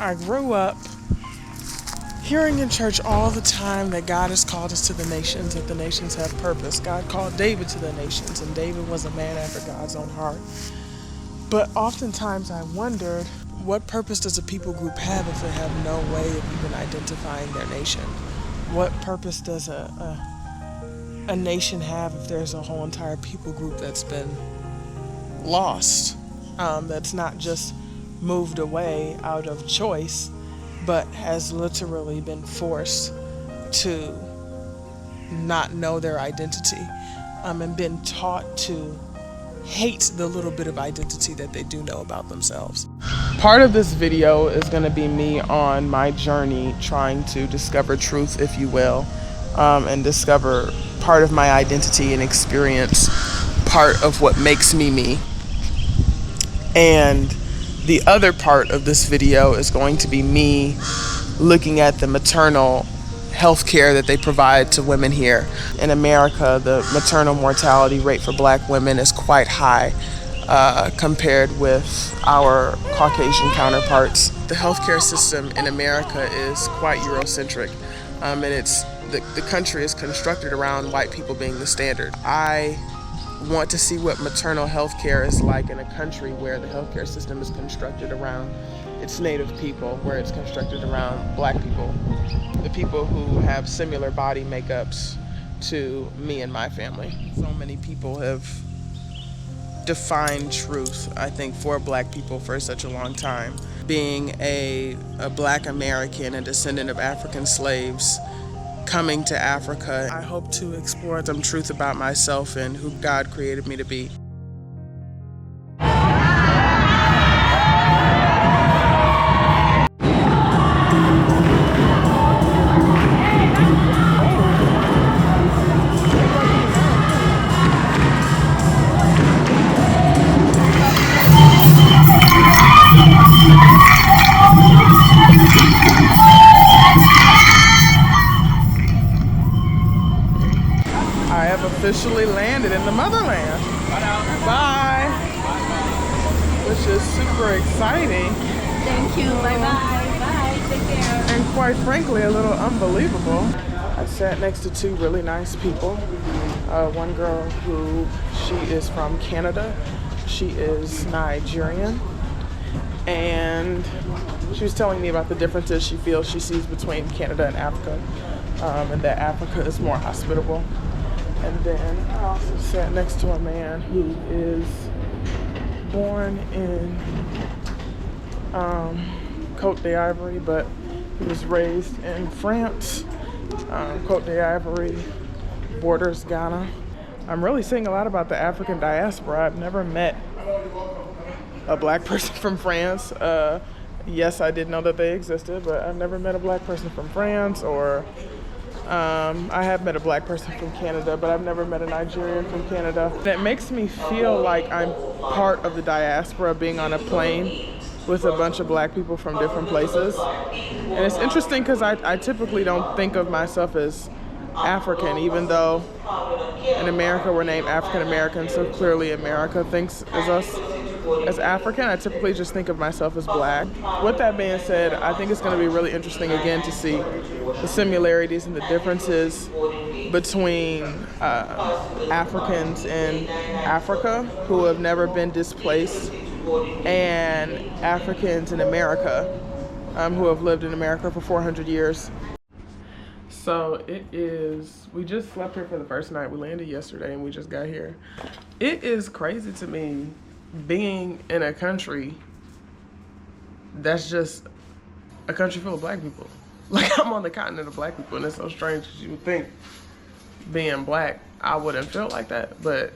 I grew up hearing in church all the time that God has called us to the nations, that the nations have purpose. God called David to the nations, and David was a man after God's own heart. But oftentimes I wondered, what purpose does a people group have if they have no way of even identifying their nation? What purpose does a nation have if there's a whole entire people group that's been lost, that's not just moved away out of choice, but has literally been forced to not know their identity, and been taught to hate the little bit of identity that they do know about themselves. Part of this video is going to be me on my journey trying to discover truth, if you will, and discover part of my identity and experience part of what makes me me. And the other part of this video is going to be me looking at the maternal health care that they provide to women here. In America, the maternal mortality rate for black women is quite high compared with our Caucasian counterparts. The healthcare system in America is quite Eurocentric, and the country is constructed around white people being the standard. I want to see what maternal health care is like in a country where the healthcare system is constructed around its native people, where it's constructed around black people, the people who have similar body makeups to me and my family. So many people have defined truth, I think, for black people for such a long time. Being a black American, a descendant of African slaves, coming to Africa, I hope to explore some truth about myself and who God created me to be. I have officially landed in the motherland. Bye. Which is super exciting. Thank you. Bye-bye. Bye. Take care. And quite frankly, a little unbelievable. I sat next to two really nice people. One girl who, she is from Canada. She is Nigerian. And she was telling me about the differences she feels she sees between Canada and Africa. And that Africa is more hospitable. And then I also sat next to a man who is born in Côte d'Ivoire, but he was raised in France. Côte d'Ivoire borders Ghana. I'm really seeing a lot about the African diaspora. I've never met a black person from France. Yes, I did know that they existed, but I've never met a black person from France, or I have met a black person from Canada, but I've never met a Nigerian from Canada. That makes me feel like I'm part of the diaspora, being on a plane with a bunch of black people from different places. And it's interesting because I typically don't think of myself as African, even though in America we're named African American, so clearly America thinks as us as African. I typically just think of myself as black. With that being said, I think it's going to be really interesting again to see the similarities and the differences between Africans in Africa who have never been displaced and Africans in America who have lived in America for 400 years. So we just slept here for the first night. We landed yesterday and we just got here. It is crazy to me being in a country that's just a country full of black people. Like, I'm on the continent of black people, and it's so strange because you would think being black, I wouldn't feel like that, but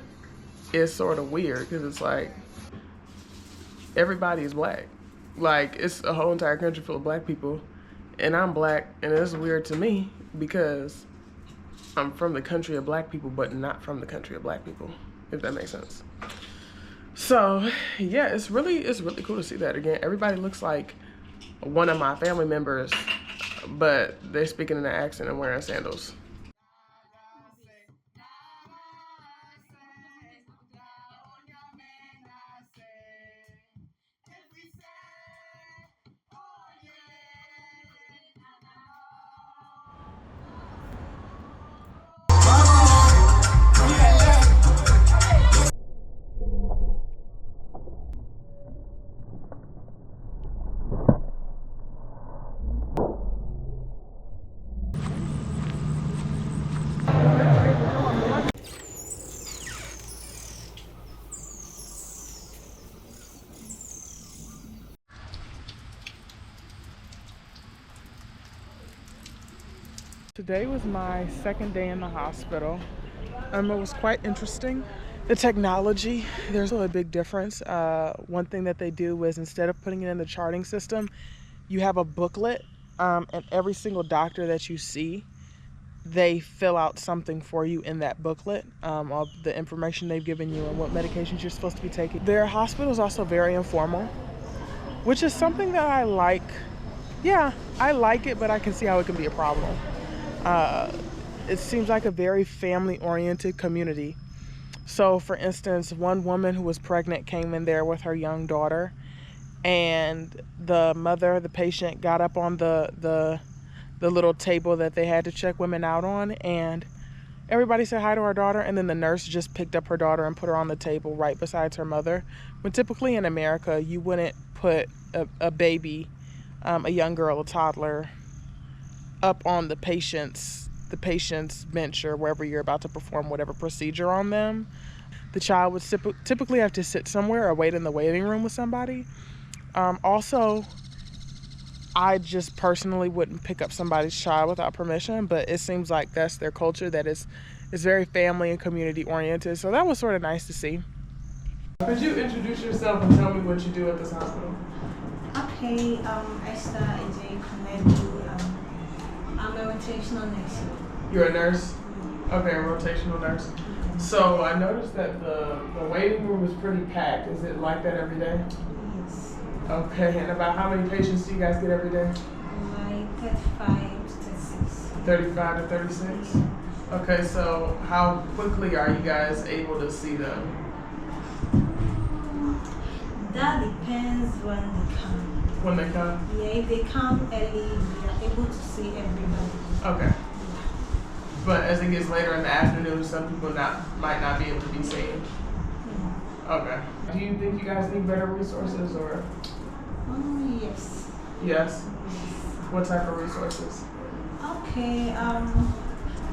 it's sort of weird because it's like everybody is black. Like, it's a whole entire country full of black people, and I'm black, and it's weird to me because I'm from the country of black people, but not from the country of black people, if that makes sense. So yeah, it's really cool to see that again. Everybody looks like one of my family members, but they're speaking in an accent and wearing sandals. today was my second day in the hospital. It was quite interesting. The technology, there's a big difference. One thing that they do is instead of putting it in the charting system, you have a booklet, and every single doctor that you see, they fill out something for you in that booklet, of the information they've given you and what medications you're supposed to be taking. Their hospital is also very informal, which is something that I like. Yeah, I like it, but I can see how it can be a problem. It seems like a very family-oriented community. So, for instance, one woman who was pregnant came in there with her young daughter, and the mother, the patient, got up on the little table that they had to check women out on, and everybody said hi to her daughter, and then the nurse just picked up her daughter and put her on the table right beside her mother. When typically in America, you wouldn't put a baby, a young girl, a toddler, up on the patient's bench or wherever you're about to perform whatever procedure on them. The child would typically have to sit somewhere or wait in the waiting room with somebody. Also, I just personally wouldn't pick up somebody's child without permission, but it seems like that's their culture, that is very family and community oriented. So that was sort of nice to see. Could you introduce yourself and tell me what you do at this hospital? Okay, Esther AJ Konedu. I'm a rotational nurse. You're a nurse? Okay, a rotational nurse. So I noticed that the waiting room is pretty packed. Is it like that every day? Yes. Okay, and about how many patients do you guys get every day? Like 35 to 36. 35 to 36? Okay, so how quickly are you guys able to see them? That depends when they come. When they come? Yeah, if they come early, we are able to see everybody. Okay. But as it gets later in the afternoon, some people might not be able to be seen. Yeah. Okay. Do you think you guys need better resources or? Yes. Yes? What type of resources? Okay,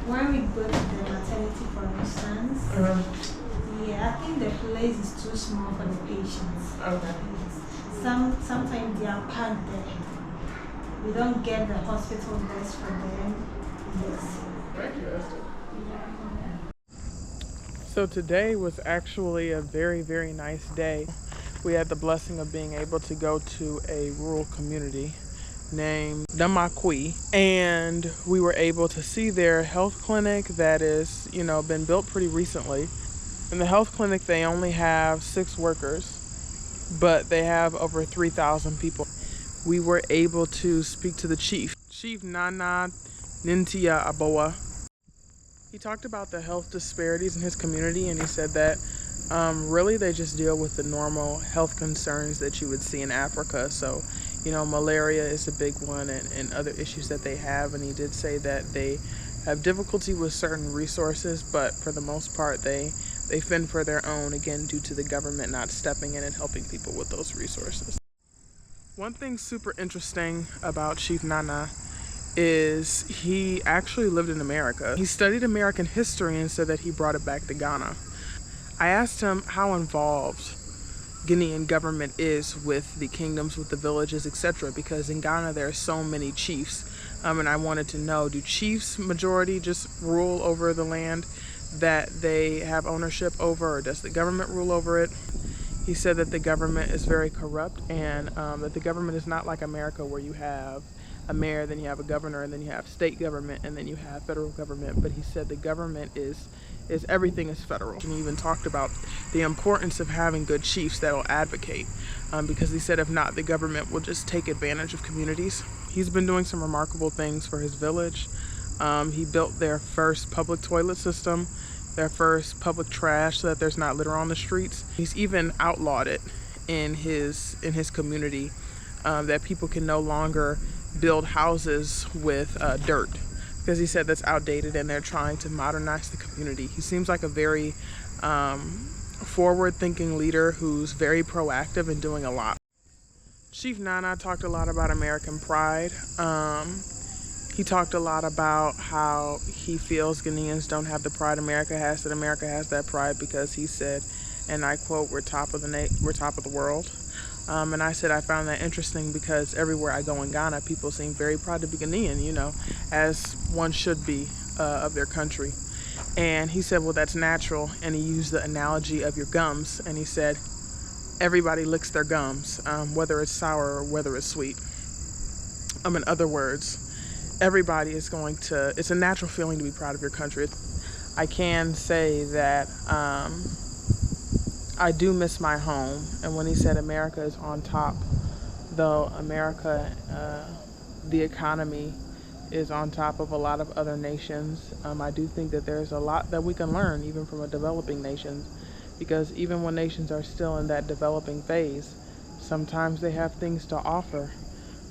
when we go to the maternity, for instance, yeah, I think the place is too small for the patients. Okay. Yes. Sometimes they are packed there. We don't get the hospital beds for them. Yes. Thank you, Esther. So today was actually a very, very nice day. We had the blessing of being able to go to a rural community named Damakwi, and we were able to see their health clinic that is, been built pretty recently. In the health clinic, they only have 6 workers, but they have over 3,000 people. We were able to speak to the chief, Chief Nana Nintia Aboa. He talked about the health disparities in his community, and he said that really they just deal with the normal health concerns that you would see in Africa. So, malaria is a big one, and other issues that they have. And he did say that they have difficulty with certain resources, but for the most part, they fend for their own, again, due to the government not stepping in and helping people with those resources. One thing super interesting about Chief Nana is he actually lived in America. He studied American history and said that he brought it back to Ghana. I asked him how involved Guinean government is with the kingdoms, with the villages, etc., because in Ghana there are so many chiefs, and I wanted to know, do chiefs majority just rule over the land that they have ownership over, or does the government rule over it? He said that the government is very corrupt, and that the government is not like America, where you have a mayor, then you have a governor, and then you have state government, and then you have federal government. But he said the government is everything is federal. And he even talked about the importance of having good chiefs that will advocate, because he said if not, the government will just take advantage of communities. He's been doing some remarkable things for his village. He built their first public toilet system, their first public trash, so that there's not litter on the streets. He's even outlawed it in his community, that people can no longer build houses with dirt, because he said that's outdated, and they're trying to modernize the community. He seems like a very forward-thinking leader who's very proactive and doing a lot. Chief Nana talked a lot about American pride. He talked a lot about how he feels Ghanaians don't have the pride America has, that America has that pride because he said, and I quote, we're top of the world. And I said I found that interesting because everywhere I go in Ghana, people seem very proud to be Ghanaian, as one should be of their country. And he said, well, that's natural. And he used the analogy of your gums. And he said, everybody licks their gums, whether it's sour or whether it's sweet. In other words, everybody is going to, it's a natural feeling to be proud of your country. I can say that I do miss my home. And when he said America is on top, though America, the economy is on top of a lot of other nations, I do think that there's a lot that we can learn even from a developing nation, because even when nations are still in that developing phase, sometimes they have things to offer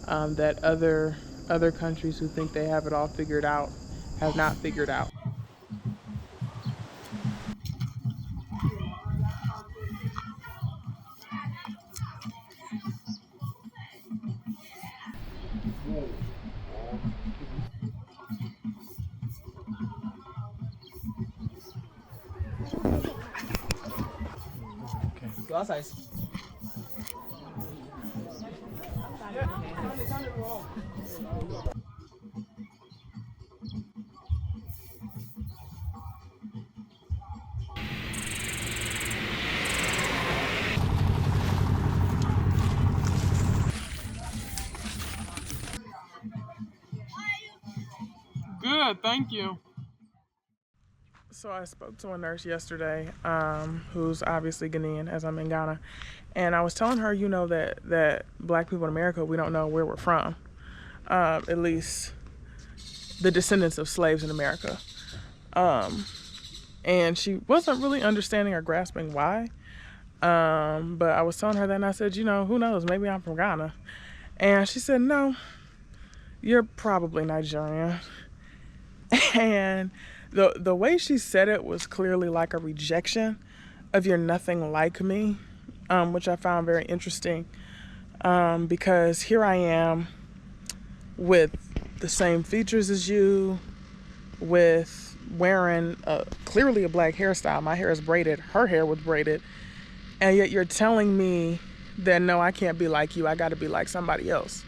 that other countries who think they have it all figured out have not figured out. Good, thank you. So I spoke to a nurse yesterday, who's obviously Ghanaian, as I'm in Ghana, and I was telling her, that Black people in America, we don't know where we're from, at least the descendants of slaves in America, and she wasn't really understanding or grasping why. But I was telling her that, and I said, who knows? Maybe I'm from Ghana, and she said, no, you're probably Nigerian. And the way she said it was clearly like a rejection of "you're nothing like me," which I found very interesting, because here I am with the same features as you, with wearing clearly a black hairstyle. My hair is braided, her hair was braided, and yet you're telling me that no, I can't be like you, I got to be like somebody else.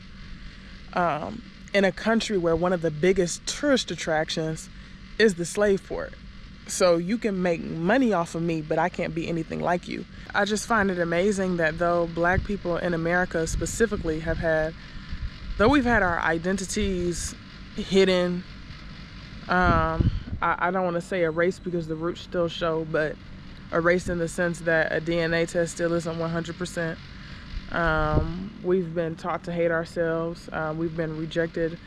In a country where one of the biggest tourist attractions is the slave port. So you can make money off of me, but I can't be anything like you. I just find it amazing that though Black people in America specifically though we've had our identities hidden, I don't want to say erased because the roots still show, but erased in the sense that a DNA test still isn't 100%. We've been taught to hate ourselves. We've been rejected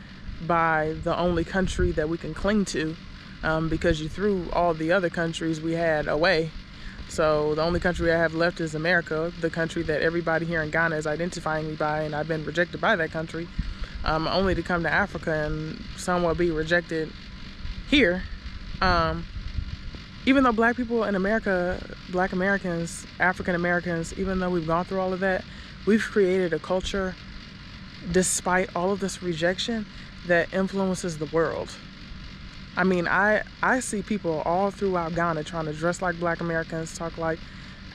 by the only country that we can cling to, because you threw all the other countries we had away. So the only country I have left is America, the country that everybody here in Ghana is identifying me by, and I've been rejected by that country, only to come to Africa and somewhat be rejected here. Even though Black people in America, Black Americans, African Americans, even though we've gone through all of that, we've created a culture, despite all of this rejection, that influences the world. I mean, I see people all throughout Ghana trying to dress like Black Americans, talk like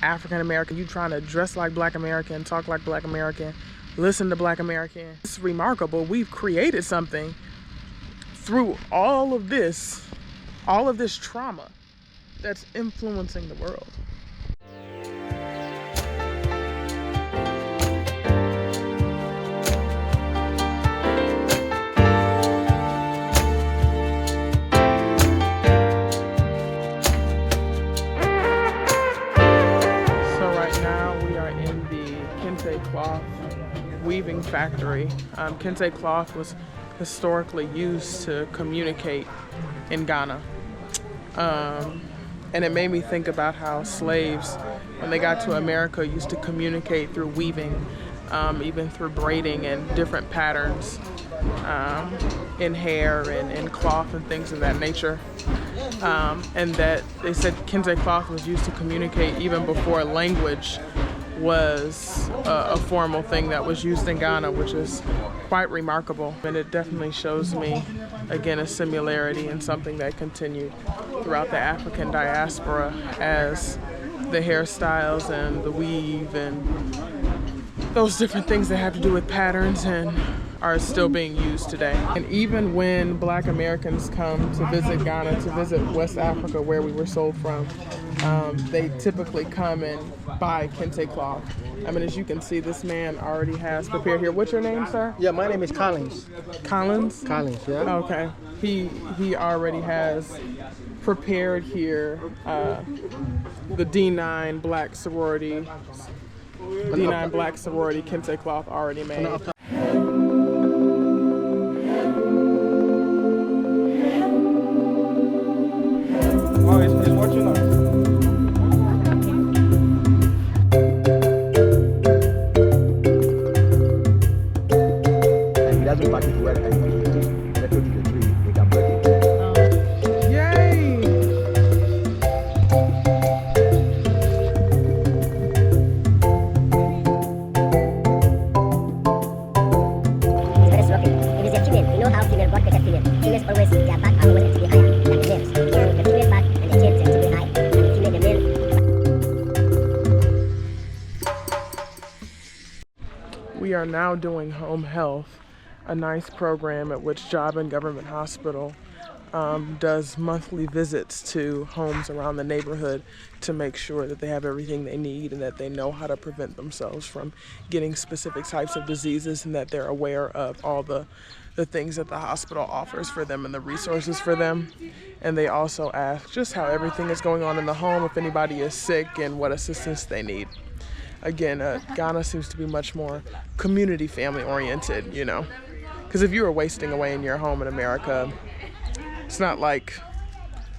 African American. You trying to dress like Black American, talk like Black American, listen to Black American. It's remarkable. We've created something through all of this trauma that's influencing the world. Cloth weaving factory. Kente cloth was historically used to communicate in Ghana. And it made me think about how slaves, when they got to America, used to communicate through weaving, even through braiding and different patterns in hair and in cloth and things of that nature. And that they said Kente cloth was used to communicate even before language was a formal thing that was used in Ghana, which is quite remarkable. And it definitely shows me, again, a similarity in something that continued throughout the African diaspora, as the hairstyles and the weave and those different things that have to do with patterns and are still being used today. And even when Black Americans come to visit Ghana, to visit West Africa where we were sold from, they typically come and buy kente cloth. I mean, as you can see, this man already has prepared here. What's your name, sir? Yeah, my name is Collins. Collins? Collins, yeah. Okay. He already has prepared here the D9 Black Sorority kente cloth already made. Oh, he's watching us. And he doesn't pack it well, and when he get to the tree, they can break it. Yay! It's very shocking. It is a female. You know how female God created female. Females always, their back are always to be higher than the males. So the female back and the tail tend to be high. And the female, the male. We are now doing home health, a nice program at which Job and Government Hospital does monthly visits to homes around the neighborhood to make sure that they have everything they need and that they know how to prevent themselves from getting specific types of diseases, and that they're aware of all the things that the hospital offers for them and the resources for them. And they also ask just how everything is going on in the home, if anybody is sick, and what assistance they need. Again, Ghana seems to be much more community family oriented, you know, because if you were wasting away in your home in America, it's not like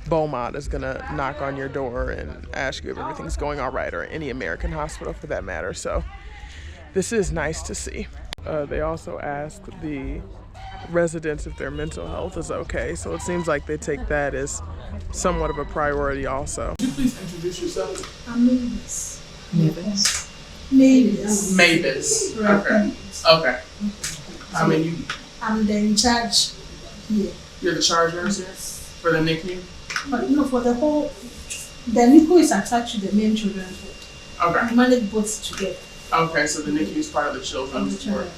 Beaumont is gonna knock on your door and ask you if everything's going all right, or any American hospital for that matter. So this is nice to see. They also ask the residents if their mental health is okay, so it seems like they take that as somewhat of a priority also. Could you please introduce yourself? I'm Mavis. Mavis. Mavis. Mavis. Right. Okay. I mean, I'm the in charge here. you're the charge nurse here for the NICU? But you know, for the whole, the NICU is attached to the main children's ward. Okay. We manage both together. Okay, so the NICU is part of the children's ward.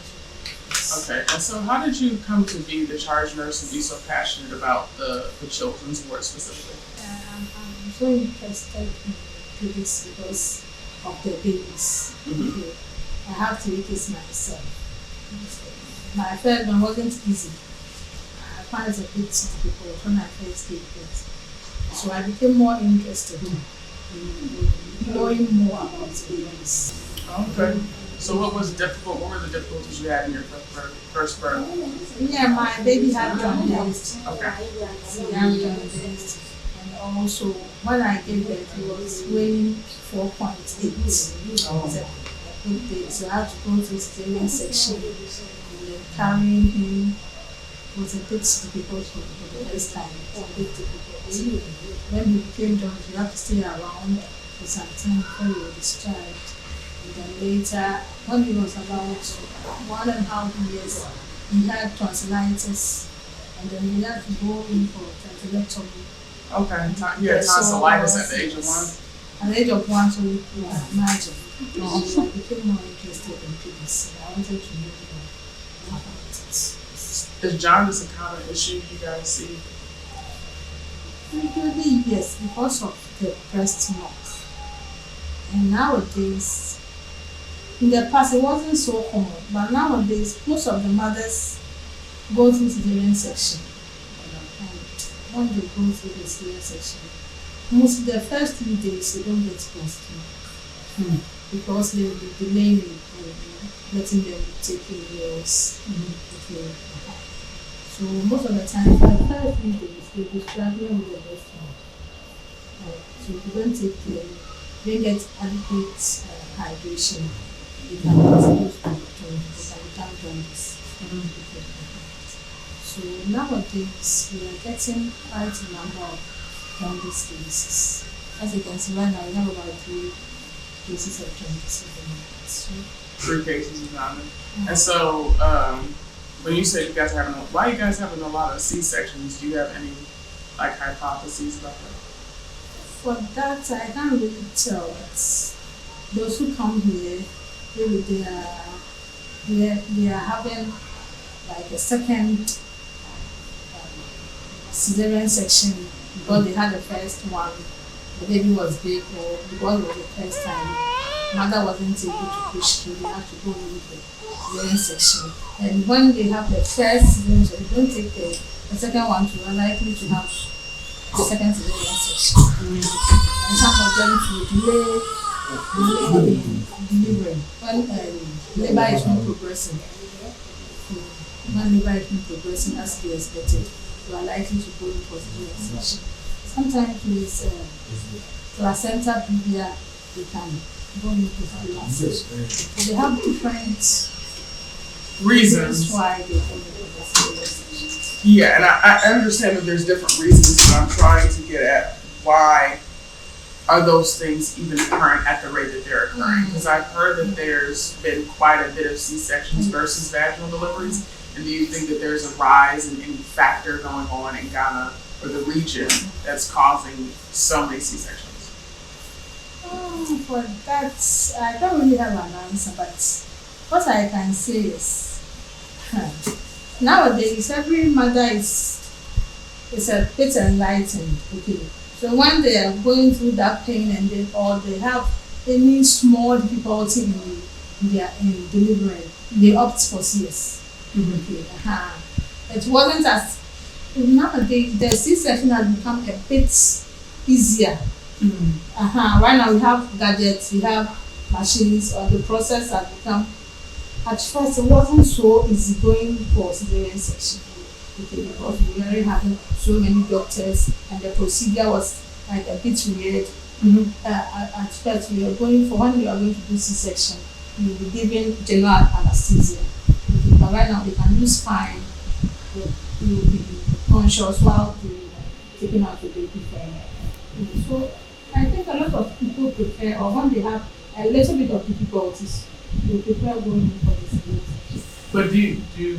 Okay, and so how did you come to be the charge nurse and be so passionate about the children's ward specifically? I'm so interested in this because of the babies. Okay. I have 3 kids myself. My first one wasn't easy. I found it a bit difficult when I first gave birth. So I became more interested in knowing more about babies. Okay. So what was difficult? What were the difficulties you had in your first birth? Yeah, my baby had jaundice. Okay. She had jaundice. And also, when I gave birth, he was weighing 4.8. Oh. So I had to go to the cesarean section. And then carrying him was a bit difficult for the first time. It was a bit difficult. When he became jaundice, you have to stay around for some time before you were discharged. And then later, when he was about 1.5 years, he had tonsillitis, and then he had to go in for tonsillectomy. Okay. You had tonsillitis at the age of 1? At the age of 1, so you can imagine. So I became more interested in kids. I wanted to know more about it. Is jaundice a common issue you guys see? Frequently, yes, because of the breast milk. And nowadays, in the past it wasn't so common, but nowadays most of the mothers go through cesarean section. And when they go through the cesarean section, most of the first 3 days they don't get breast milk. Because they will be delaying letting them take in meals. Okay. So most of the time, for the first 3 days, they'll be struggling with the breast milk. So if you don't take care, they get adequate hydration, they can be exposed to jaundice, they can become jaundice. So nowadays, we are getting quite a number of jaundice cases. As you can see right now, we have about 3 cases of jaundice at the moment. So, 3 cases of jaundice. And so, when you say you guys are having, why are you guys having a lot of C-sections? Do you have any like hypotheses about that? for that, I can't really tell. It's those who come here, maybe they are they are having like a second cesarean section because they had the first one, the baby was big, or because it was the first time, mother wasn't able to push through, they had to go in the cesarean section. And when they have the first cesarean section, they don't take the second one, to are likely to have the second cesarean section. And some of them to delay delivering when labor is not progressing. When labor is not progressing as they expected, you are likely to go in for cesarean section. Sometimes with placenta previa, they can go into cesarean section. So they have different reasons why they go into cesarean section. Yeah, and I understand that there's different reasons, but I'm trying to get at why are those things even occurring at the rate that they're occurring? Because I've heard that there's been quite a bit of C-sections versus vaginal deliveries. And do you think that there's a rise in any factor going on in Ghana or the region that's causing so many C-sections? For that, I don't really have an answer, but what I can say is nowadays every mother is a bit enlightened, okay? So when they are going through that pain and they have any small difficulty in delivering, they opt for CS. Okay. It wasn't as nowadays the C-section has become a bit easier. Right now we have gadgets, we have machines, or the process has become. At first, it wasn't so easy going for cesarean section. Okay, because we were having so many doctors and the procedure was like a bit weird. At first, we were going for when we are going to do C-section, we will be given general anesthesia. Okay, but right now they can use fine. You will be conscious while taking out the baby from. So I think a lot of people prefer, or when they have a little bit of difficulties, they prefer going for the cesarean section. But do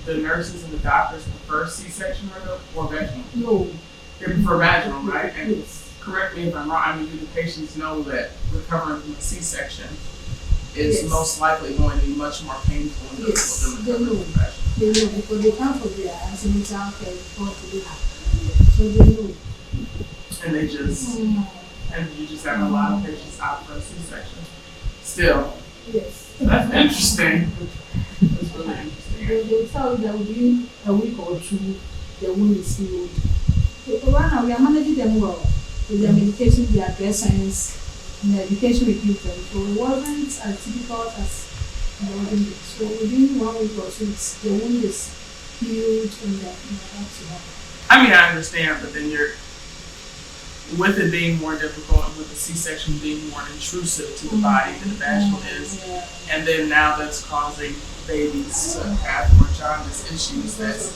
the nurses and the doctors prefer C-section or vaginal? No. They prefer vaginal, right? And Yes. correct me if I'm wrong, I mean, do the patients know that recovering from a C-section is most likely going to be much more painful than recovering from vaginal? They know because they come for their antenatal care before they have. So they know. And they just, and you just have a lot of patients out for a C-section. Still, Yes. that's interesting. That's really interesting. They tell you that within a week or two, the wound is healed. So right now we are managing them well with their medication, their dressings, and the education we give them. So it wasn't as difficult as the olden days. So within 1 week or two, the wound is healed and that's to happen. I mean, I understand, but then with it being more difficult and with the C-section being more intrusive to the body than the vaginal is, and then now that's causing babies to have more jaundice issues that's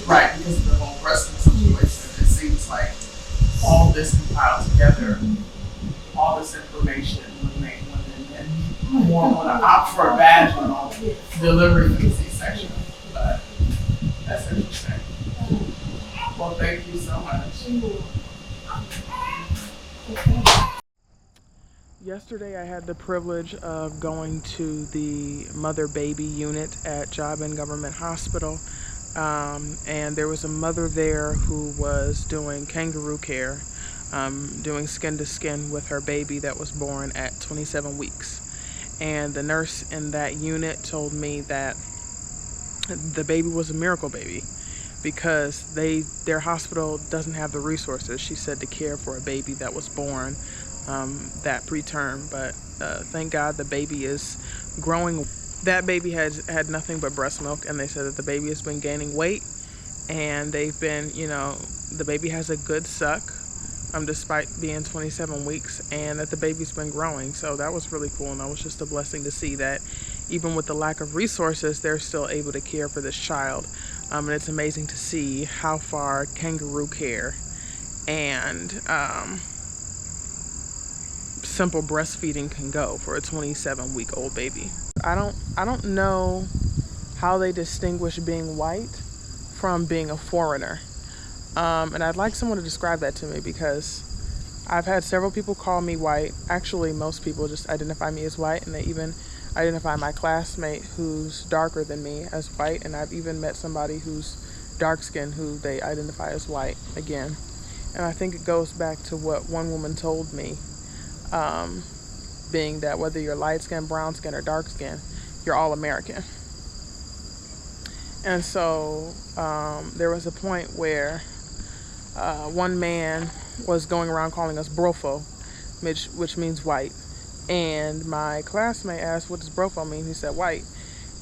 right because of the whole breast situation. It seems like all this compiled together, all this information would make women more want to opt for a vaginal delivery than a C-section. But that's interesting. Well, thank you so much. Yesterday I had the privilege of going to the mother-baby unit at Job and Government Hospital, and there was a mother there who was doing kangaroo care, doing skin-to-skin with her baby that was born at 27 weeks. And the nurse in that unit told me that the baby was a miracle baby because their hospital doesn't have the resources, she said, to care for a baby that was born that preterm. But thank God the baby is growing. That baby had nothing but breast milk, and they said that the baby has been gaining weight, and they've been, the baby has a good suck despite being 27 weeks, and that the baby's been growing. So that was really cool, and that was just a blessing to see that even with the lack of resources, they're still able to care for this child. And it's amazing to see how far kangaroo care and simple breastfeeding can go for a 27-week-old baby. I don't know how they distinguish being white from being a foreigner. And I'd like someone to describe that to me, because I've had several people call me white. Actually, most people just identify me as white, and they even identify my classmate who's darker than me as white, and I've even met somebody who's dark skinned who they identify as white again. And I think it goes back to what one woman told me, being that whether you're light skin, brown skin, or dark skin, you're all American. And so there was a point where one man was going around calling us brofo, which means white. And my classmate asked, what does brofo mean? He said, white.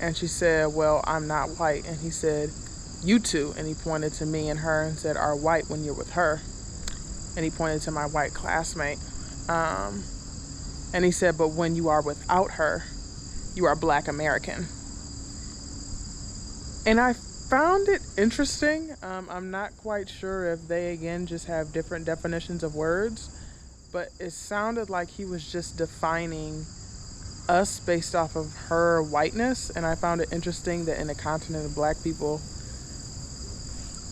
And she said, well, I'm not white. And he said, you two. And he pointed to me and her and said, are white when you're with her. And he pointed to my white classmate. And he said, but when you are without her, you are Black American. And I found it interesting. I'm not quite sure if they, again, just have different definitions of words, but it sounded like he was just defining us based off of her whiteness. And I found it interesting that in the continent of Black people,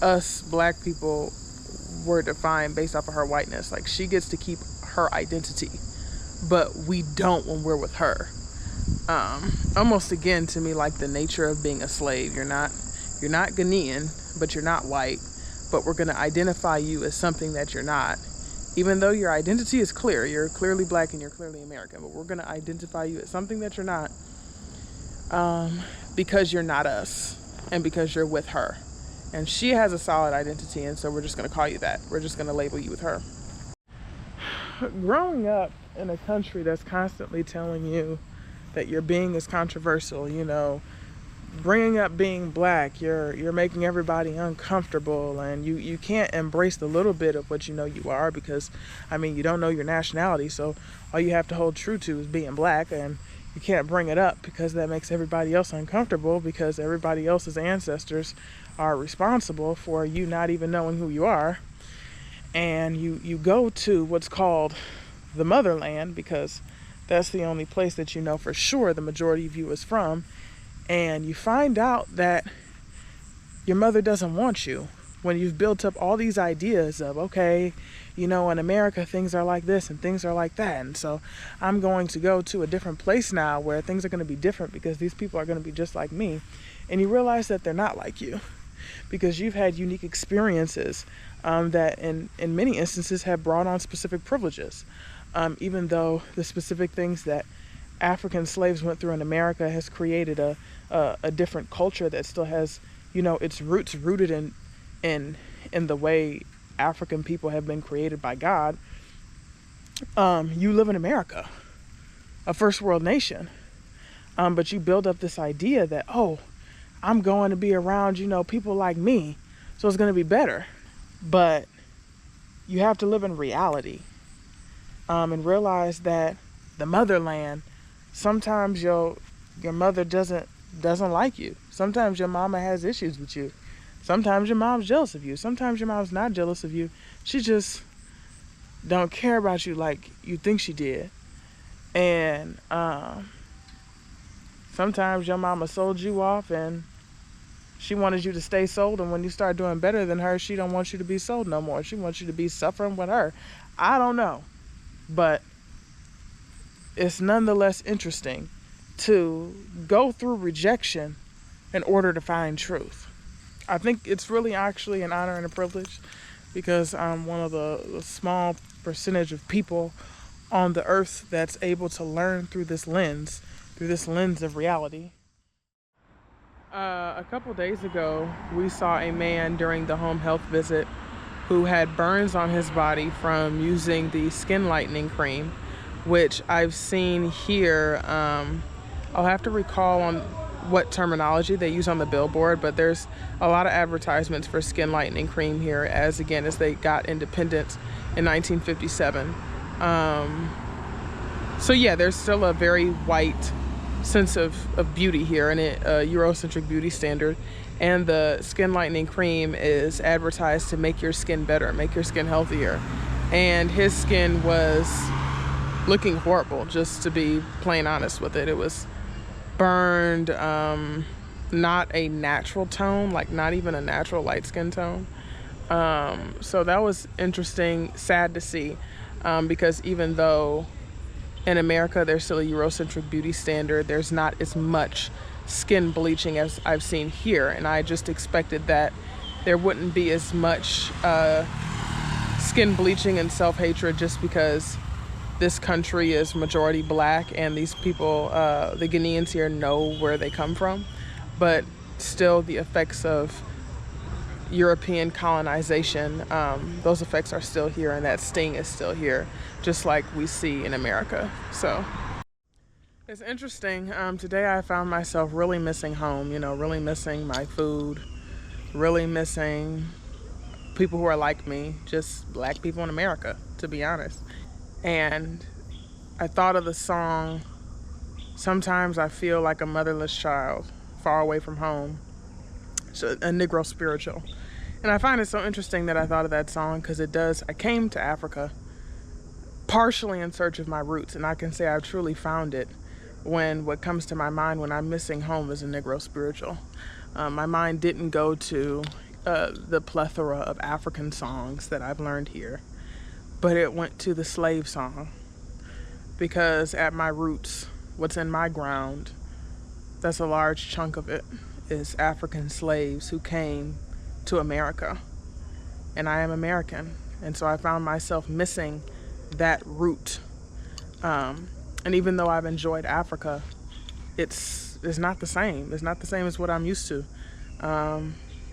us Black people were defined based off of her whiteness. Like, she gets to keep her identity, but we don't when we're with her. Almost again to me like the nature of being a slave. You're not Ghanaian, but you're not white, but we're going to identify you as something that you're not. Even though your identity is clear, you're clearly Black and you're clearly American, but we're going to identify you as something that you're not, because you're not us and because you're with her. And she has a solid identity, and so we're just going to call you that. We're just going to label you with her. Growing up in a country that's constantly telling you that your being is controversial, you know, bringing up being Black, you're making everybody uncomfortable, and you can't embrace the little bit of what you know you are, because I mean, you don't know your nationality, so all you have to hold true to is being Black, and you can't bring it up because that makes everybody else uncomfortable, because everybody else's ancestors are responsible for you not even knowing who you are. And you go to what's called the motherland, because that's the only place that you know for sure the majority of you is from. And you find out that your mother doesn't want you, when you've built up all these ideas of, okay, you know, in America, things are like this and things are like that. And so I'm going to go to a different place now where things are going to be different because these people are going to be just like me. And you realize that they're not like you, because you've had unique experiences that in many instances have brought on specific privileges. Even though the specific things that African slaves went through in America has created a different culture that still has, you know, its roots rooted in the way African people have been created by God. You live in America, a first world nation, but you build up this idea that, oh, I'm going to be around, you know, people like me, so it's going to be better. But you have to live in reality, and realize that the motherland, sometimes your mother doesn't like you. Sometimes your mama has issues with you. Sometimes your mom's jealous of you. Sometimes your mom's not jealous of you. She just don't care about you like you think she did. And sometimes your mama sold you off and she wanted you to stay sold, and when you start doing better than her, she don't want you to be sold no more. She wants you to be suffering with her. I don't know. But it's nonetheless interesting to go through rejection in order to find truth. I think it's really actually an honor and a privilege, because I'm one of the small percentage of people on the earth that's able to learn through this lens of reality. A couple days ago, we saw a man during the home health visit who had burns on his body from using the skin lightening cream, which I've seen here. I'll have to recall on what terminology they use on the billboard, but there's a lot of advertisements for skin lightening cream here, as they got independence in 1957. So yeah, there's still a very white sense of beauty here, and a Eurocentric beauty standard. And the skin lightening cream is advertised to make your skin better, make your skin healthier. And his skin was looking horrible, just to be plain honest with it. It was burned, not a natural tone, like not even a natural light skin tone. So that was interesting, sad to see, because even though in America, there's still a Eurocentric beauty standard. There's not as much skin bleaching as I've seen here, and I just expected that there wouldn't be as much skin bleaching and self-hatred, just because this country is majority black and these people, the Ghanaians here, know where they come from. But still, the effects of European colonization, those effects are still here, and that sting is still here, just like we see in America. So it's interesting. Today I found myself really missing home, really missing my food, really missing people who are like me, just black people in America, to be honest. And I thought of the song, "Sometimes I Feel Like a Motherless Child, Far Away from Home." It's a Negro spiritual. And I find it so interesting that I thought of that song, because I came to Africa partially in search of my roots, and I can say I've truly found it when what comes to my mind when I'm missing home is a Negro spiritual. My mind didn't go to the plethora of African songs that I've learned here, but it went to the slave song, because at my roots, what's in my ground, that's a large chunk of it, is African slaves who came to America, and I am American, and so I found myself missing that root. And even though I've enjoyed Africa, it's not the same. It's not the same as what I'm used to.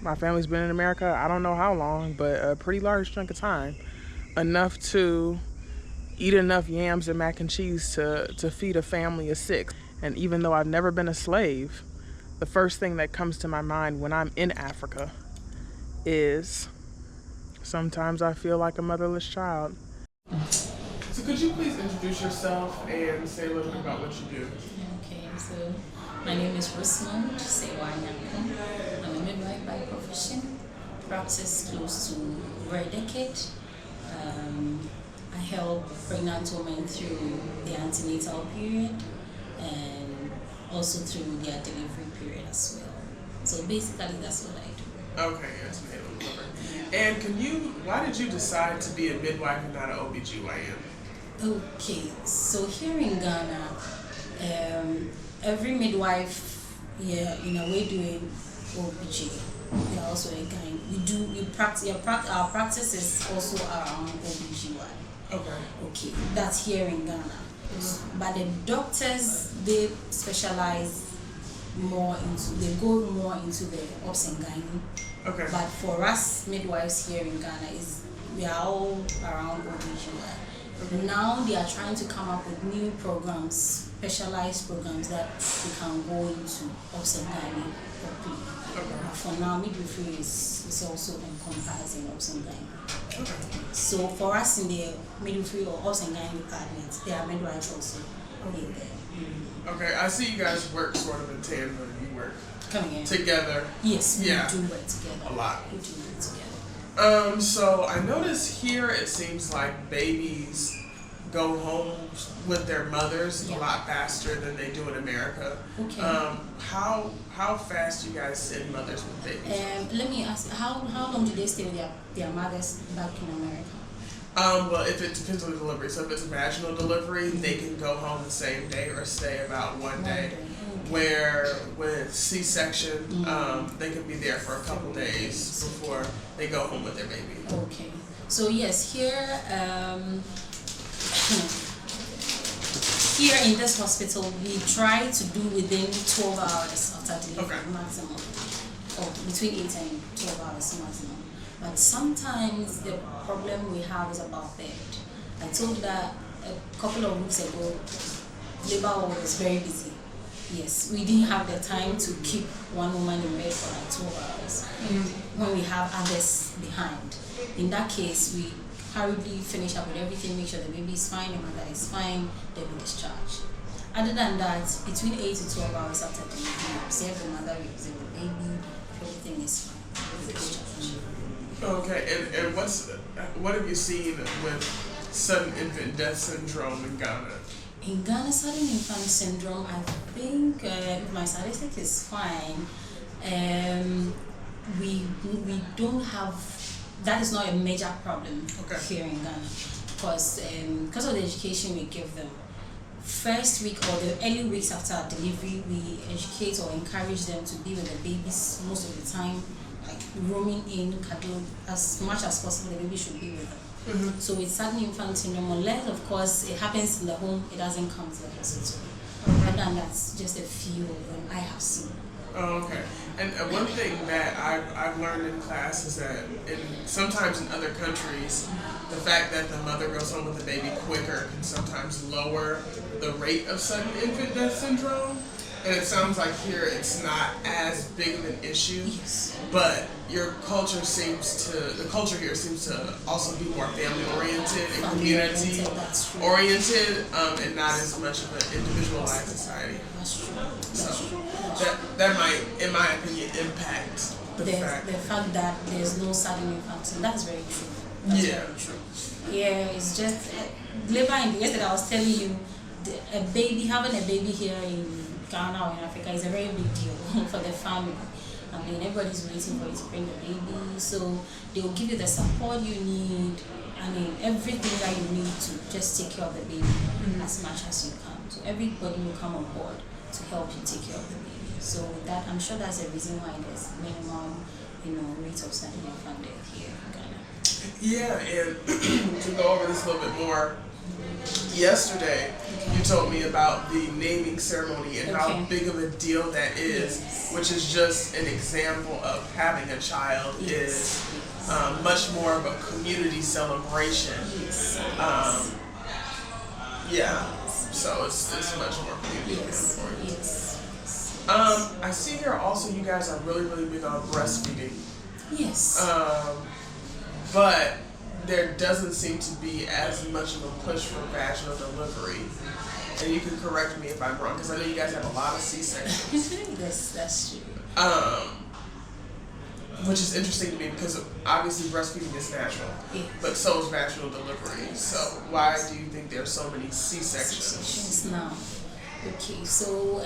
My family's been in America, I don't know how long, but a pretty large chunk of time, enough to eat enough yams and mac and cheese to feed a family of 6. And even though I've never been a slave, the first thing that comes to my mind when I'm in Africa is, "Sometimes I feel like a motherless child." So could you please introduce yourself and say a little bit about what you do? Okay, so my name is Rosamond Sewanyanko. I'm a midwife by profession, practice close to over a decade. I help pregnant women through the antenatal period and also through their delivery period as well. So basically that's what I do. Okay, antenatal delivery. And why did you decide to be a midwife and not an OBGYN? Okay, so here in Ghana, every midwife, we're doing OBG. We are also a gyne. Our practice is also around OBGYN. Okay, that's here in Ghana. But the doctors, they specialize they go more into the obs and gyne. Okay. But for us midwives here in Ghana, we are all around OBGYN. Okay. Now they are trying to come up with new programs, specialized programs that we can go into obs and gyne properly. Okay. For now, midwifery is also encompassing obs and gyne. Okay. So for us in the midwifery or obs and gyne departments, there are midwives also in there. Okay, I see you guys work sort of in tandem. You work coming together. Yes, we do work together. A lot. We do work together. So I notice here it seems like babies go home with their mothers a lot faster than they do in America. Okay. How fast do you guys send mothers with babies? Let me ask, how long do they stay with their mothers back in America? Well, if it depends on the delivery. So if it's a vaginal delivery, they can go home the same day or stay about one day. Okay. Where with C-section, they can be there for a couple days before they go home with their baby. Okay. So yes, here in this hospital, we try to do within 12 hours after delivery, maximum. Or between 8 and 12 hours maximum. But sometimes the problem we have is about bed. I told that a couple of weeks ago, labor ward was very busy. Yes, we didn't have the time to keep one woman in bed for like 12 hours when we have others behind. In that case, we hurriedly finish up with everything, make sure the baby is fine, the mother is fine, then we discharge. Other than that, between 8 to 12 hours after delivery, we observe the mother, we observe the baby, everything is fine. We discharge. Okay, and what have you seen with sudden infant death syndrome in Ghana? In Ghana, sudden infant syndrome, I think if my statistic is fine, we don't have, that is not a major problem here in Ghana, because of the education we give them. first week or the early weeks after delivery, we educate or encourage them to be with the babies most of the time, like roaming in, cuddle as much as possible. The baby should be with them. So with sudden infant syndrome, unless of course it happens in the home, it doesn't come to the hospital. Other than that's just a few of them I have seen. Oh, okay. And one thing that I've learned in class is that sometimes in other countries, the fact that the mother goes home with the baby quicker can sometimes lower the rate of sudden infant death syndrome. And it sounds like here it's not as big of an issue. Yes. But the culture here seems to also be more family oriented and community oriented, and not as much of an individualized society. That's true. So that might, in my opinion, impact the fact that there's no sudden infant. That's very true. That's very true. Yeah, it's just labor. Yesterday I was telling you, having a baby here in Ghana or in Africa is a very big deal for the family. I mean, everybody's waiting for you to bring the baby, so they will give you the support you need. I mean, everything that you need to just take care of the baby as much as you can. So everybody will come on board to help you take care of the baby. So with that, I'm sure that's the reason why there's minimum, rate of sudden infant death here in Ghana. Yeah, and to go over this a little bit more, yesterday you told me about the naming ceremony and how big of a deal that is, which is just an example of having a child is much more of a community celebration. So it's much more community oriented. I see here also you guys are really, really big on breastfeeding. Yes. But there doesn't seem to be as much of a push for vaginal delivery. And you can correct me if I'm wrong, because I know you guys have a lot of C-sections. Yes, that's true. Which is interesting to me because obviously breastfeeding is natural, but so is vaginal delivery. So why do you think there are so many C-sections? Now, okay, so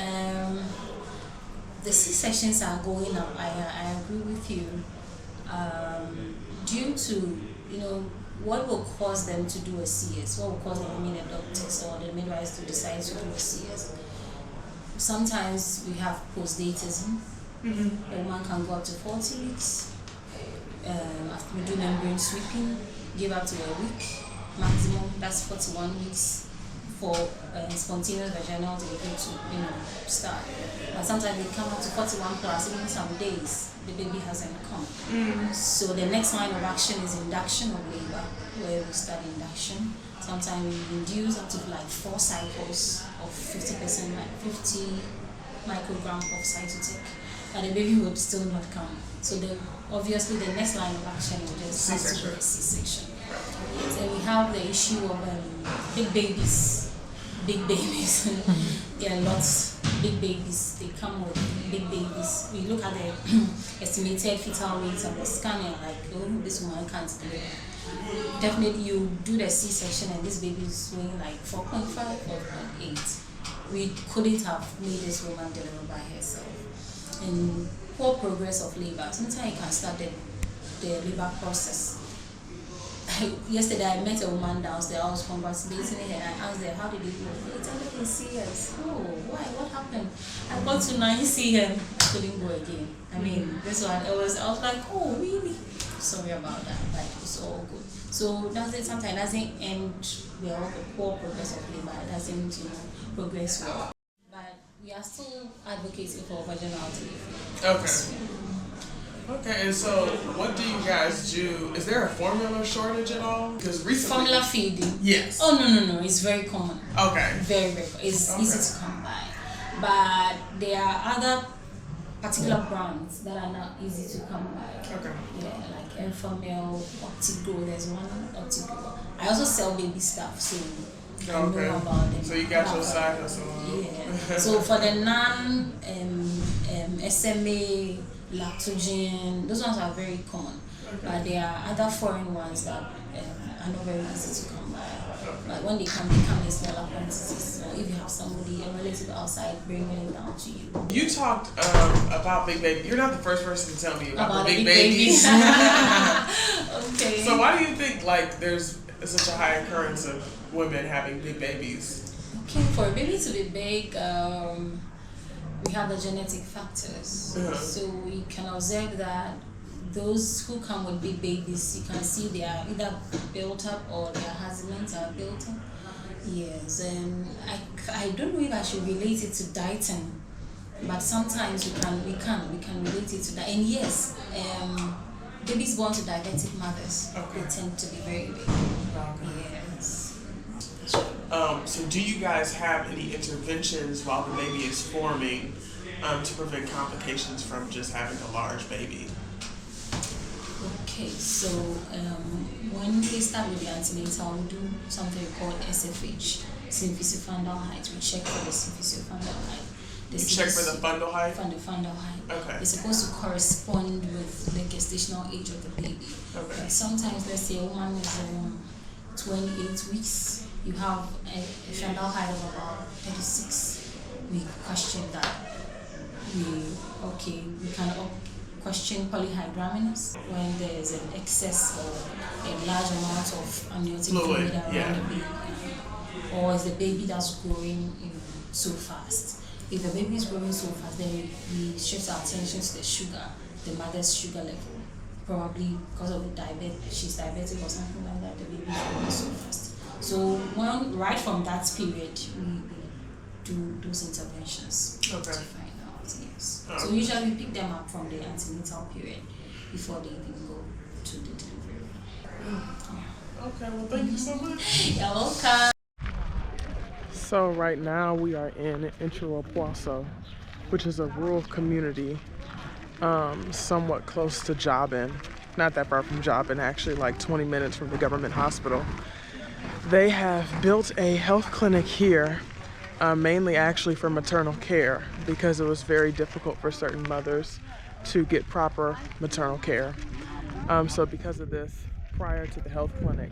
the C-sections are going up. I agree with you. Due to what will cause them to do a CS? What will cause the doctors or the midwives to decide to do a CS? Sometimes we have postdatism. A woman can go up to 40 weeks. After we do membrane sweeping, give up to a week maximum. That's 41 weeks for spontaneous vaginal delivery to start. But sometimes they come up to 41 plus, even some days the baby hasn't come. So the next line of action is induction of labor, where we start induction. Sometimes we induce up to like 4 cycles of 50%, like 50 microgram of cytotec, but the baby would still not come. So obviously the next line of action will just have to be a C-section. And we have the issue of big babies. There are lots big babies. They come with big babies. We look at the estimated fetal weight of the scanner, like, oh, this woman can't deliver. Definitely you do the C-section and this baby is weighing like 4.5, 4.8. We couldn't have made this woman deliver by herself. And poor progress of labor. Sometimes you can start the labor process. Yesterday I met a woman downstairs. I was congratulating her and I asked her, how did it go? It's everything serious. Oh, why? What happened? I got to 9 cm. I couldn't go again. I mean, this one, I was like, oh, really? Sorry about that. Like, it's all good. So sometimes it doesn't end well with poor progress of labor. It doesn't, progress well. But we are still advocating for vaginal delivery. Okay. Okay, and so what do you guys do? Is there a formula shortage at all? Because recently... Formula feeding? Yes. Oh, no. It's very common. Okay. Very, very common. It's easy to come by. But there are other particular brands that are not easy to come by. Okay. Yeah, like Enfamil, Optigrow. There's one Optigrow. I also sell baby stuff, so I know about them. So you got your side hustle. Yeah. So for the SMA, lactogen, those ones are very common. But there are other foreign ones that are not very easy to come by. But when they come in smaller quantities. So if you have somebody, a relative outside, bringing it down to you. You talked about big babies. You're not the first person to tell me about the big babies. Okay. So why do you think there's such a high occurrence of women having big babies? Okay, for a baby to be big, we have the genetic factors. So we can observe that those who come with big babies, you can see they are either built up or their husbands are built up. Yes, and I don't know if I should relate it to dieting, but sometimes we can relate it to that. And yes, babies born to diabetic mothers they tend to be very big. Yes. So do you guys have any interventions while the baby is forming to prevent complications from just having a large baby? Okay, so when they start with the antenatal, we do something called SFH, symphysis-fundal height. We check for the symphysis-fundal height. You check for the fundal height? Fundal height. Okay. It's supposed to correspond with the gestational age of the baby. Okay. Sometimes, let's say a woman is 28 weeks, you have a fundal height of about 36. We question that. We can question polyhydramnios when there is an excess or a large amount of amniotic fluid around the baby, or is the baby that's growing so fast. If the baby is growing so fast, then we shift our attention to the sugar, the mother's sugar level. Probably because of the diabetes, she's diabetic or something like that. The baby is growing so fast. So right from that period, we do those interventions to find out. Yes. So usually we pick them up from the antenatal period before they even go to the delivery. Okay, well thank you so much. You're welcome. So right now we are in Inchirapuaso, which is a rural community somewhat close to Jobin. Not that far from Jobin, actually like 20 minutes from the government hospital. They have built a health clinic here, mainly actually for maternal care, because it was very difficult for certain mothers to get proper maternal care. So because of this, prior to the health clinic,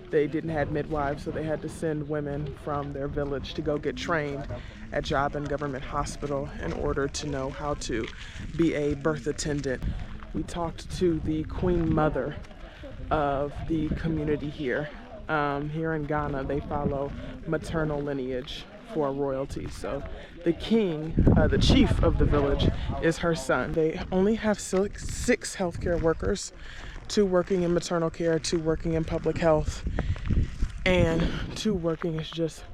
they didn't have midwives, so they had to send women from their village to go get trained at Jobin Government Hospital in order to know how to be a birth attendant. We talked to the queen mother of the community here. Here in Ghana, they follow maternal lineage for royalty. So the king, the chief of the village, is her son. They only have six healthcare workers, 2 working in maternal care, 2 working in public health, and 2 working as just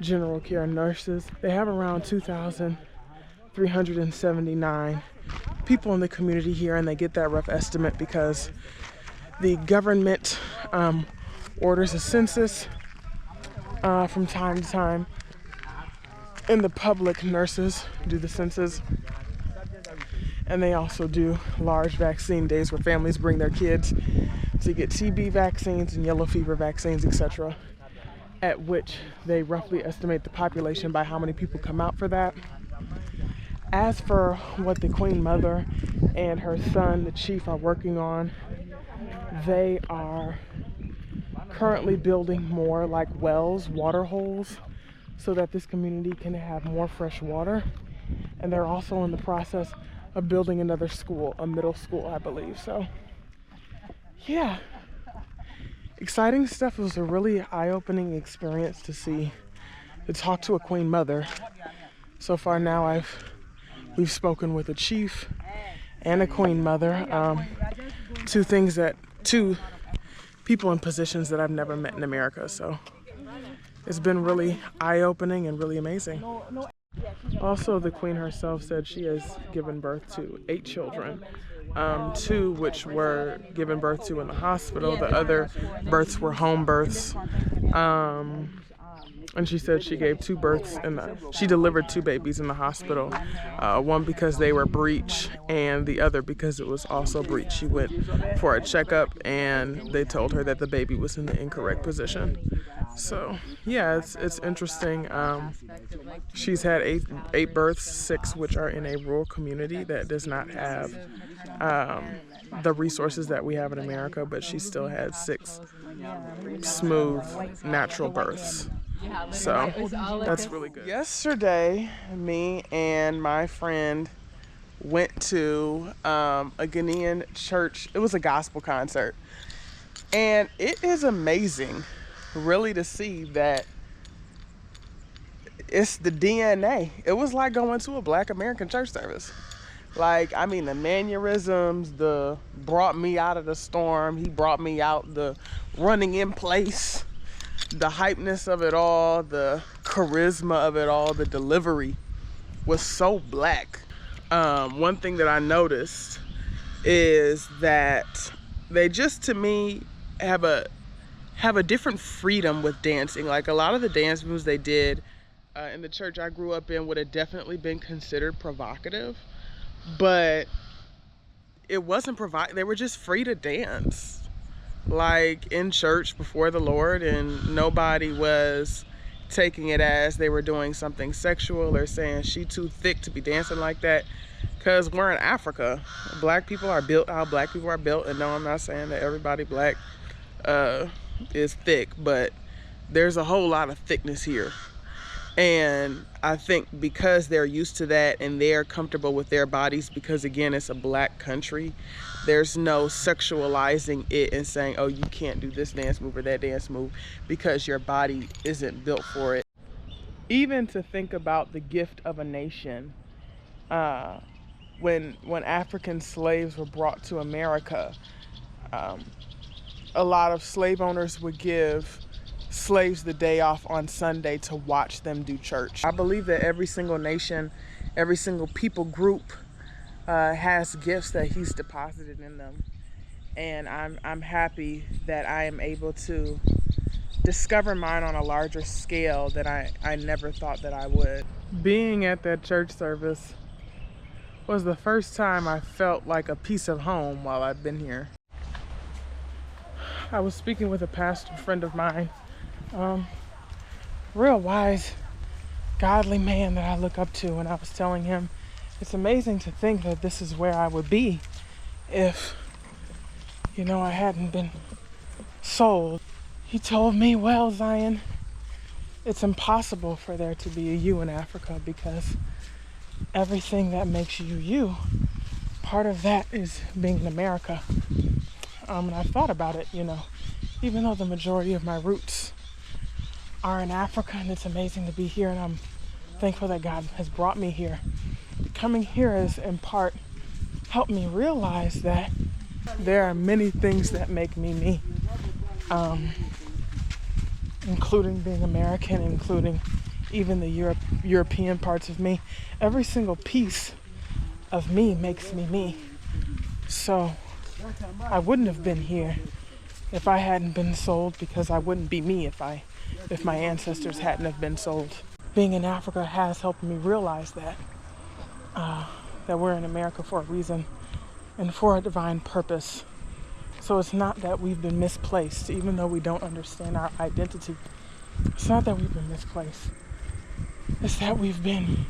general care nurses. They have around 2,379 people in the community here, and they get that rough estimate because the government orders a census from time to time, and the public nurses do the census. And they also do large vaccine days where families bring their kids to get TB vaccines and yellow fever vaccines, etc., at which they roughly estimate the population by how many people come out for that. As for what the Queen Mother and her son, the chief, are working on, they are currently building more like wells, water holes, so that this community can have more fresh water. And they're also in the process of building another school, a middle school, I believe. So, yeah, exciting stuff. It was a really eye-opening experience to talk to a Queen Mother. So far now, we've spoken with a chief and a Queen Mother, 2 people in positions that I've never met in America. So it's been really eye-opening and really amazing. Also, the Queen herself said she has given birth to 8 children, 2 which were given birth to in the hospital. The other births were home births. And she said she gave 2 births she delivered 2 babies in the hospital, one because they were breech and the other because it was also breech. She went for a checkup and they told her that the baby was in the incorrect position. So yeah, it's interesting. She's had 8 births, 6 which are in a rural community that does not have the resources that we have in America, but she still had 6 smooth, natural births. So that's really good. Yesterday, me and my friend went to a Ghanaian church. It was a gospel concert. And it is amazing, really, to see that it's the DNA. It was like going to a Black American church service. Like, I mean, the mannerisms, the brought me out of the storm, he brought me out, the running in place, the hypeness of it all, the charisma of it all, the delivery was so Black. One thing that I noticed is that they just, to me, have a different freedom with dancing. Like, a lot of the dance moves they did in the church I grew up in would have definitely been considered provocative, but it wasn't they were just free to dance, like in church before the Lord, and nobody was taking it as they were doing something sexual or saying she too thick to be dancing like that, because we're in Africa. Black people are built how Black people are built, and no, I'm not saying that everybody Black is thick, but there's a whole lot of thickness here. And I think because they're used to that and they're comfortable with their bodies, because again, it's a Black country, there's no sexualizing it and saying, oh, you can't do this dance move or that dance move because your body isn't built for it. Even to think about the gift of a nation, when African slaves were brought to America, a lot of slave owners would give slaves the day off on Sunday to watch them do church. I believe that every single nation, every single people group has gifts that he's deposited in them. And I'm happy that I am able to discover mine on a larger scale that I never thought that I would. Being at that church service was the first time I felt like a piece of home while I've been here. I was speaking with a pastor friend of mine, real wise, godly man that I look up to, and I was telling him it's amazing to think that this is where I would be if, you know, I hadn't been sold. He told me, well, Zion, it's impossible for there to be a you in Africa because everything that makes you you, part of that is being in America. And I thought about it, you know, even though the majority of my roots are in Africa, and it's amazing to be here, and I'm thankful that God has brought me here. Coming here has in part helped me realize that there are many things that make me me, including being American, including even the European parts of me. Every single piece of me makes me me. So I wouldn't have been here if I hadn't been sold, because I wouldn't be me if my ancestors hadn't have been sold. Being in Africa has helped me realize that we're in America for a reason and for a divine purpose. So it's not that we've been misplaced, even though we don't understand our identity. It's not that we've been misplaced. It's that we've been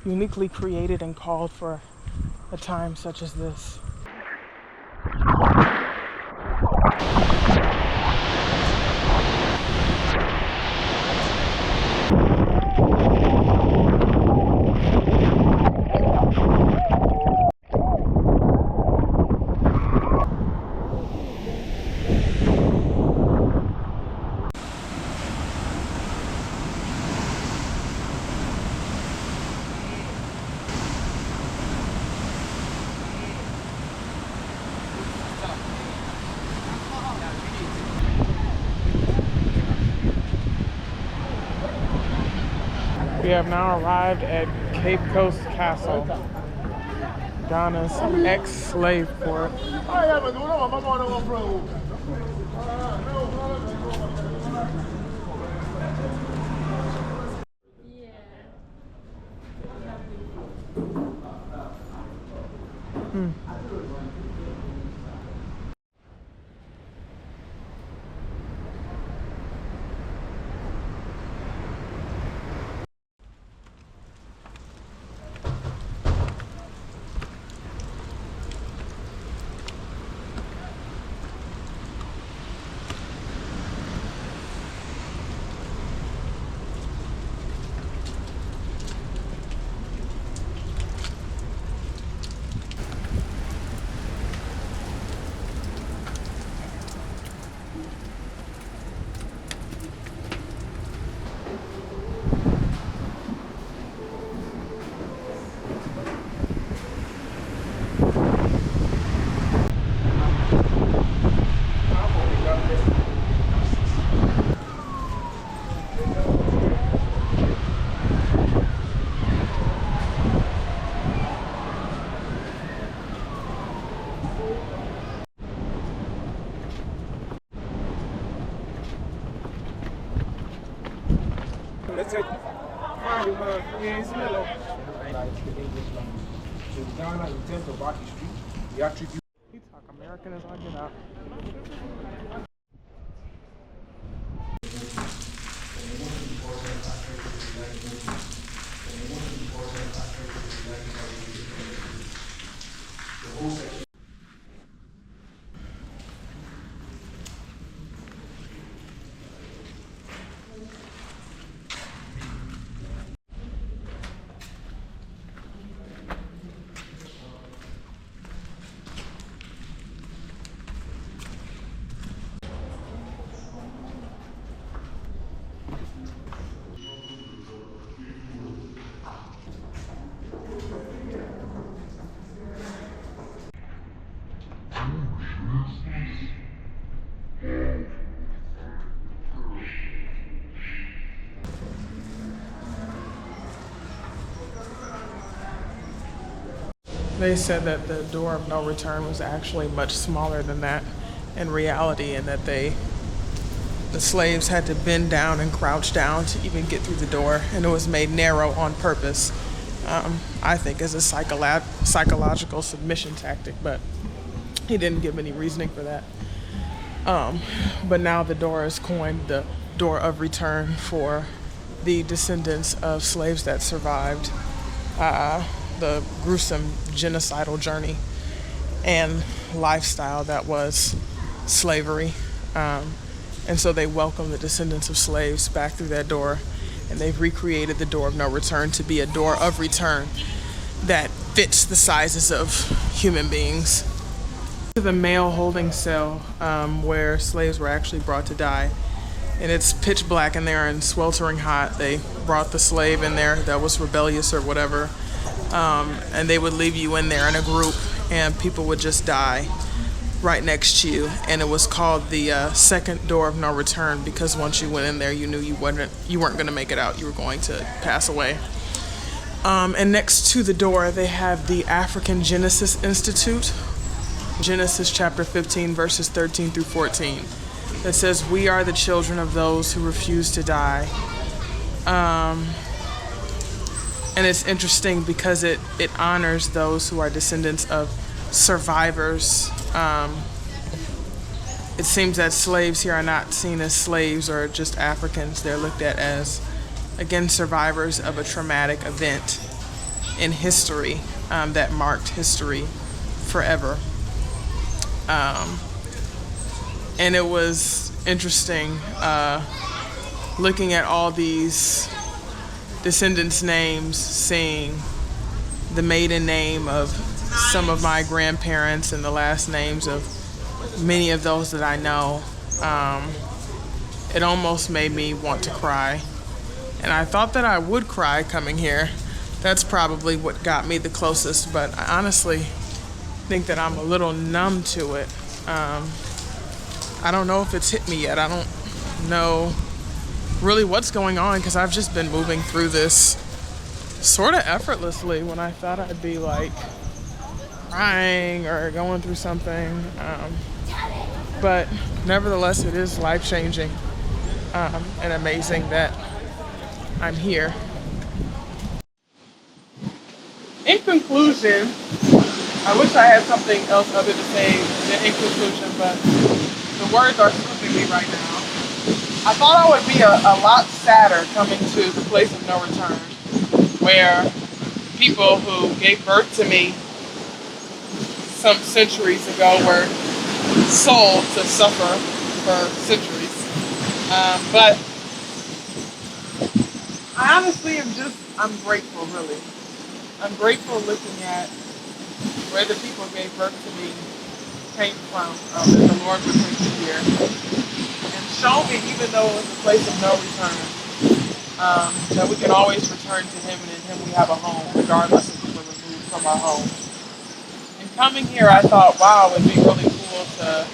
uniquely created and called for a time such as this. We have now arrived at Cape Coast Castle, Ghana's ex-slave port. Let's take in Ghana, in terms of our history, we attribute. You talk American as I get out. They said that the door of no return was actually much smaller than that in reality, and that the slaves had to bend down and crouch down to even get through the door, and it was made narrow on purpose. I think as a psychological submission tactic, but he didn't give any reasoning for that. But now the door is coined the door of return for the descendants of slaves that survived the gruesome genocidal journey and lifestyle that was slavery. And so they welcome the descendants of slaves back through that door, and they've recreated the door of no return to be a door of return that fits the sizes of human beings. The male holding cell where slaves were actually brought to die, and it's pitch black in there and sweltering hot. They brought the slave in there that was rebellious or whatever, and they would leave you in there in a group, and people would just die right next to you. And it was called the second door of no return, because once you went in there, you knew you weren't going to make it out. You were going to pass away. And next to the door, they have the African Genesis Institute, Genesis chapter 15, verses 13 through 14, that says, "We are the children of those who refuse to die." And it's interesting because it honors those who are descendants of survivors. It seems that slaves here are not seen as slaves or just Africans. They're looked at as, again, survivors of a traumatic event in history that marked history forever. And it was interesting looking at all these descendants' names, seeing the maiden name of some of my grandparents and the last names of many of those that I know. It almost made me want to cry. And I thought that I would cry coming here. That's probably what got me the closest, but I honestly think that I'm a little numb to it. I don't know if it's hit me yet. I don't know really what's going on, because I've just been moving through this sort of effortlessly when I thought I'd be like crying or going through something. But nevertheless, it is life-changing and amazing that I'm here. In conclusion, I wish I had something else other to say than in conclusion, but the words are slipping me right now. I thought I would be a lot sadder coming to the place of no return, where people who gave birth to me some centuries ago were sold to suffer for centuries. But I honestly I'm grateful, really. I'm grateful looking at where the people gave birth to me came from, that the Lord would bring me here and show me, even though it was a place of no return, that we can always return to Him, and in Him we have a home, regardless if we were removed from our home. And coming here, I thought, wow, it would be really cool to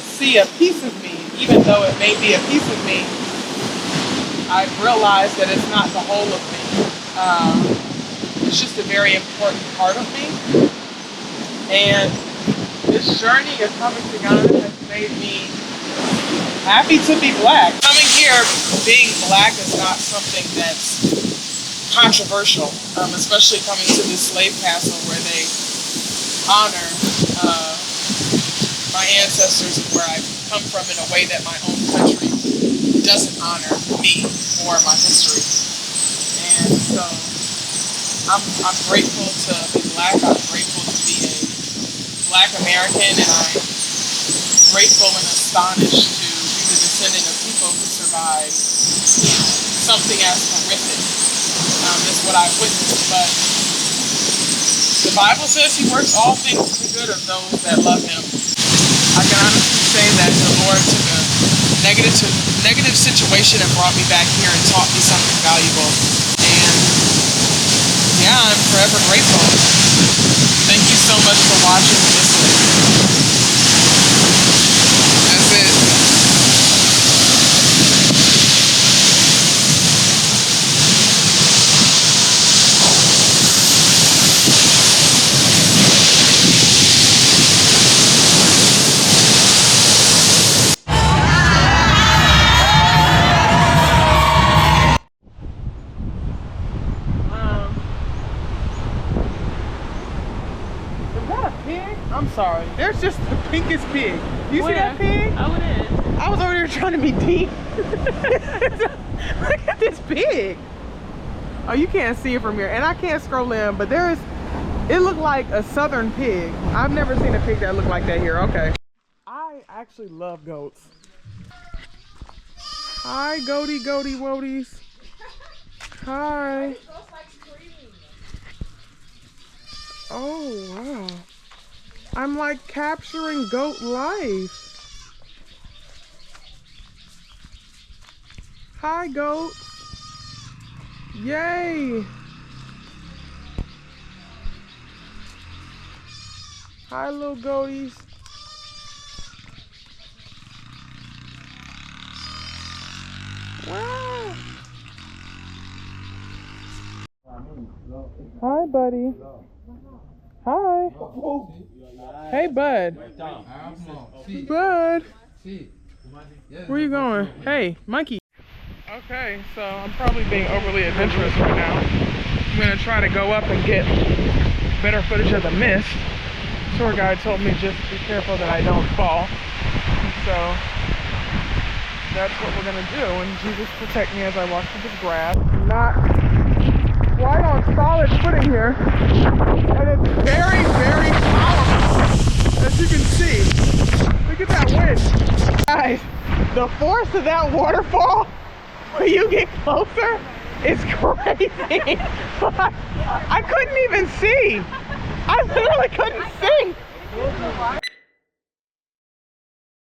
see a piece of me, even though it may be a piece of me. I've realized that it's not the whole of me. It's just a very important part of me. And this journey of coming to Ghana has made me happy to be black. Coming here, being black is not something that's controversial, especially coming to this slave castle where they honor my ancestors and where I come from in a way that my own country doesn't honor me or my history. And so I'm grateful to be black. I'm grateful to be a black American, and I'm grateful and astonished to be the descendant of people who survived something as horrific as what I've witnessed. But the Bible says He works all things for the good of those that love Him. I can honestly say that the Lord took a negative situation and brought me back here and taught me something valuable. And yeah, I'm forever grateful. Thank you so much for watching and listening. That's it. I'm sorry. There's just the pinkest pig. You see that pig? I wouldn't. I was over there trying to be deep. Look at this pig. Oh, you can't see it from here. And I can't scroll in, but it looked like a southern pig. I've never seen a pig that looked like that here. Okay. I actually love goats. Hi, goaty woaties. Hi. Oh, wow. I'm like capturing goat life. Hi, goat. Yay. Hi, little goaties. Wow. Hi, buddy. Hi. Hey, bud. Bud. Where you going? Hey, monkey. Okay, so I'm probably being overly adventurous right now. I'm gonna try to go up and get better footage of the mist. Tour guide told me just be careful that I don't fall. So that's what we're gonna do. And Jesus protect me as I walk through this grass. Not quite on solid footing here. And it's very, very powerful, as you can see. Look at that wind. Guys, the force of that waterfall, when you get closer, is crazy. I couldn't even see. I literally couldn't see.